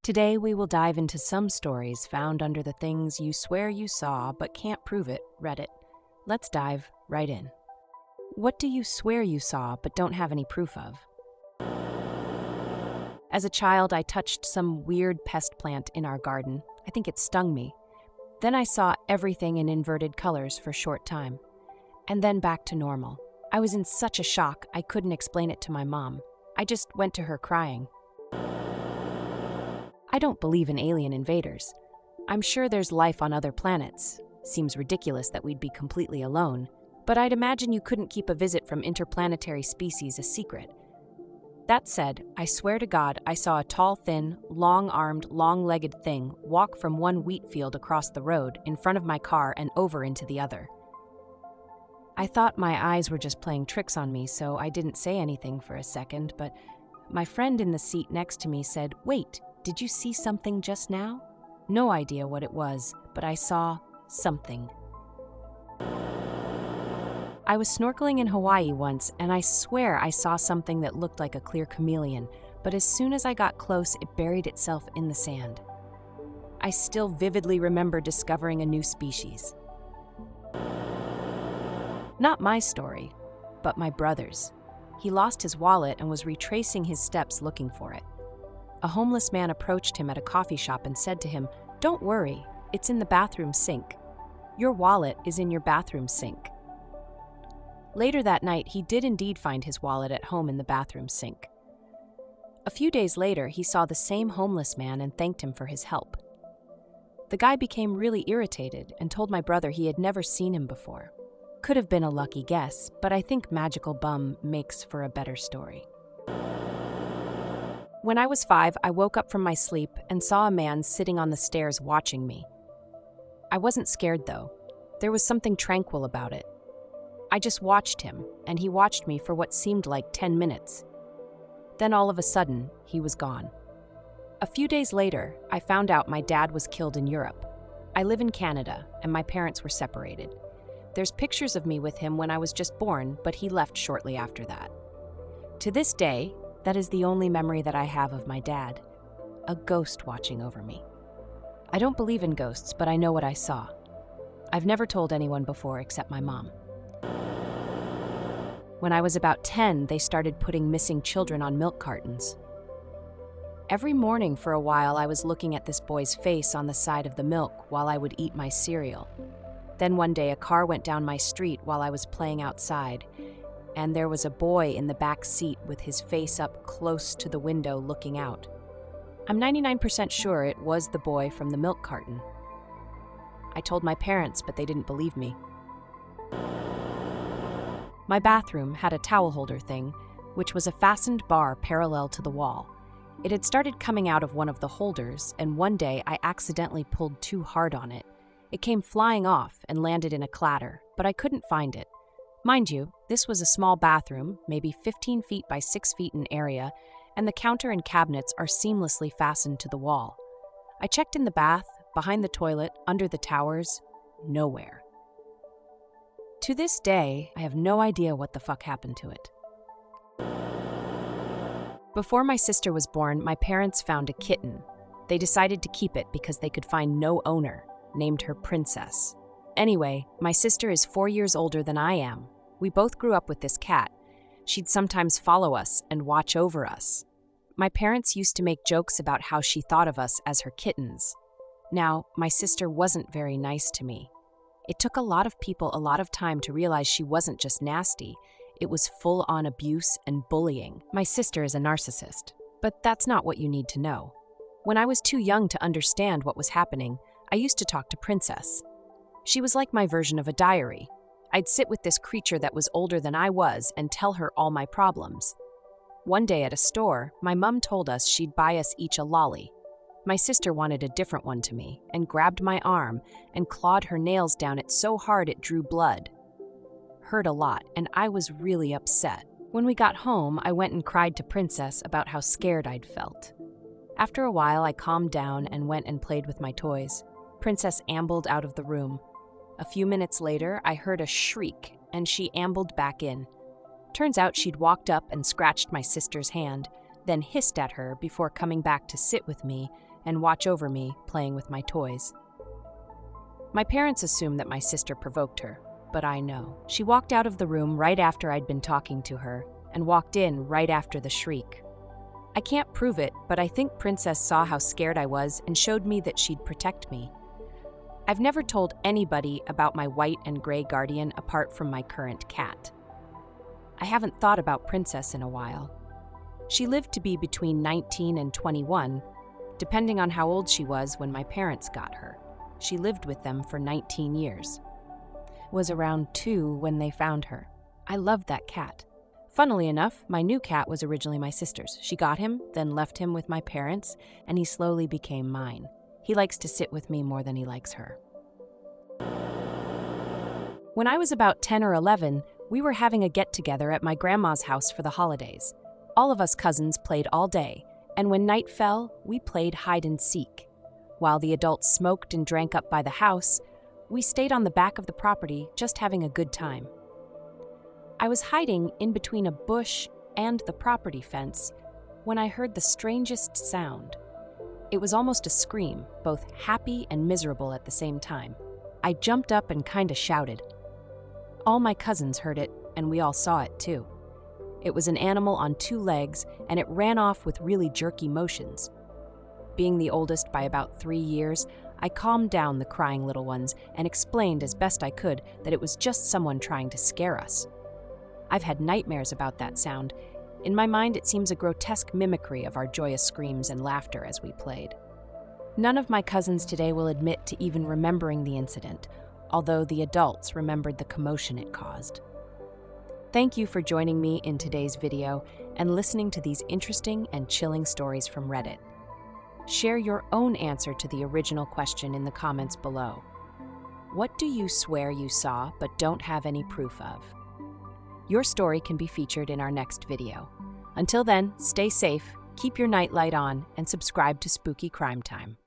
Today, we will dive into some stories found under the things you swear you saw but can't prove it, Reddit. Let's dive right in. What do you swear you saw but don't have any proof of? As a child, I touched some weird pest plant in our garden. I think it stung me. Then I saw everything in inverted colors for a short time. And then back to normal. I was in such a shock, I couldn't explain it to my mom. I just went to her crying. I don't believe in alien invaders. I'm sure there's life on other planets. Seems ridiculous that we'd be completely alone. But I'd imagine you couldn't keep a visit from interplanetary species a secret. That said, I swear to God I saw a tall, thin, long-armed, long-legged thing walk from one wheat field across the road in front of my car and over into the other. I thought my eyes were just playing tricks on me, so I didn't say anything for a second, but my friend in the seat next to me said, "Wait, did you see something just now?" No idea what it was, but I saw something. I was snorkeling in Hawaii once, and I swear I saw something that looked like a clear chameleon, but as soon as I got close, it buried itself in the sand. I still vividly remember discovering a new species. Not my story, but my brother's. He lost his wallet and was retracing his steps looking for it. A homeless man approached him at a coffee shop and said to him, "Don't worry, it's in the bathroom sink. Your wallet is in your bathroom sink." Later that night, he did indeed find his wallet at home in the bathroom sink. A few days later, he saw the same homeless man and thanked him for his help. The guy became really irritated and told my brother he had never seen him before. Could have been a lucky guess, but I think Magical Bum makes for a better story. When I was 5, I woke up from my sleep and saw a man sitting on the stairs watching me. I wasn't scared though. There was something tranquil about it. I just watched him, and he watched me for what seemed like 10 minutes. Then all of a sudden, he was gone. A few days later, I found out my dad was killed in Europe. I live in Canada, and my parents were separated. There's pictures of me with him when I was just born, but he left shortly after that. To this day, that is the only memory that I have of my dad, a ghost watching over me. I don't believe in ghosts, but I know what I saw. I've never told anyone before except my mom. When I was about 10, they started putting missing children on milk cartons. Every morning for a while, I was looking at this boy's face on the side of the milk while I would eat my cereal. Then one day, a car went down my street while I was playing outside, and there was a boy in the back seat with his face up close to the window looking out. I'm 99% sure it was the boy from the milk carton. I told my parents, but they didn't believe me. My bathroom had a towel holder thing, which was a fastened bar parallel to the wall. It had started coming out of one of the holders, and one day I accidentally pulled too hard on it. It came flying off and landed in a clatter, but I couldn't find it. Mind you, this was a small bathroom, maybe 15 feet by 6 feet in area, and the counter and cabinets are seamlessly fastened to the wall. I checked in the bath, behind the toilet, under the towers, nowhere. To this day, I have no idea what the fuck happened to it. Before my sister was born, my parents found a kitten. They decided to keep it because they could find no owner, named her Princess. Anyway, my sister is 4 years older than I am. We both grew up with this cat. She'd sometimes follow us and watch over us. My parents used to make jokes about how she thought of us as her kittens. Now, my sister wasn't very nice to me. It took a lot of people a lot of time to realize she wasn't just nasty, it was full-on abuse and bullying. My sister is a narcissist, but that's not what you need to know. When I was too young to understand what was happening, I used to talk to Princess. She was like my version of a diary. I'd sit with this creature that was older than I was and tell her all my problems. One day at a store, my mom told us she'd buy us each a lolly. My sister wanted a different one to me and grabbed my arm and clawed her nails down it so hard it drew blood. Hurt a lot, and I was really upset. When we got home, I went and cried to Princess about how scared I'd felt. After a while, I calmed down and went and played with my toys. Princess ambled out of the room. A few minutes later, I heard a shriek, and she ambled back in. Turns out she'd walked up and scratched my sister's hand, then hissed at her before coming back to sit with me and watch over me playing with my toys. My parents assumed that my sister provoked her, but I know. She walked out of the room right after I'd been talking to her and walked in right after the shriek. I can't prove it, but I think Princess saw how scared I was and showed me that she'd protect me. I've never told anybody about my white and gray guardian apart from my current cat. I haven't thought about Princess in a while. She lived to be between 19 and 21, depending on how old she was when my parents got her. She lived with them for 19 years. Was around 2 when they found her. I loved that cat. Funnily enough, my new cat was originally my sister's. She got him, then left him with my parents, and he slowly became mine. He likes to sit with me more than he likes her. When I was about 10 or 11, we were having a get-together at my grandma's house for the holidays. All of us cousins played all day, and when night fell, we played hide-and-seek. While the adults smoked and drank up by the house, we stayed on the back of the property just having a good time. I was hiding in between a bush and the property fence when I heard the strangest sound. It was almost a scream, both happy and miserable at the same time. I jumped up and kinda shouted. All my cousins heard it, and we all saw it too. It was an animal on 2 legs, and it ran off with really jerky motions. Being the oldest by about 3 years, I calmed down the crying little ones and explained as best I could that it was just someone trying to scare us. I've had nightmares about that sound. In my mind, it seems a grotesque mimicry of our joyous screams and laughter as we played. None of my cousins today will admit to even remembering the incident, although the adults remembered the commotion it caused. Thank you for joining me in today's video and listening to these interesting and chilling stories from Reddit. Share your own answer to the original question in the comments below. What do you swear you saw but don't have any proof of? Your story can be featured in our next video. Until then, stay safe, keep your nightlight on, and subscribe to Spooky Crime Time.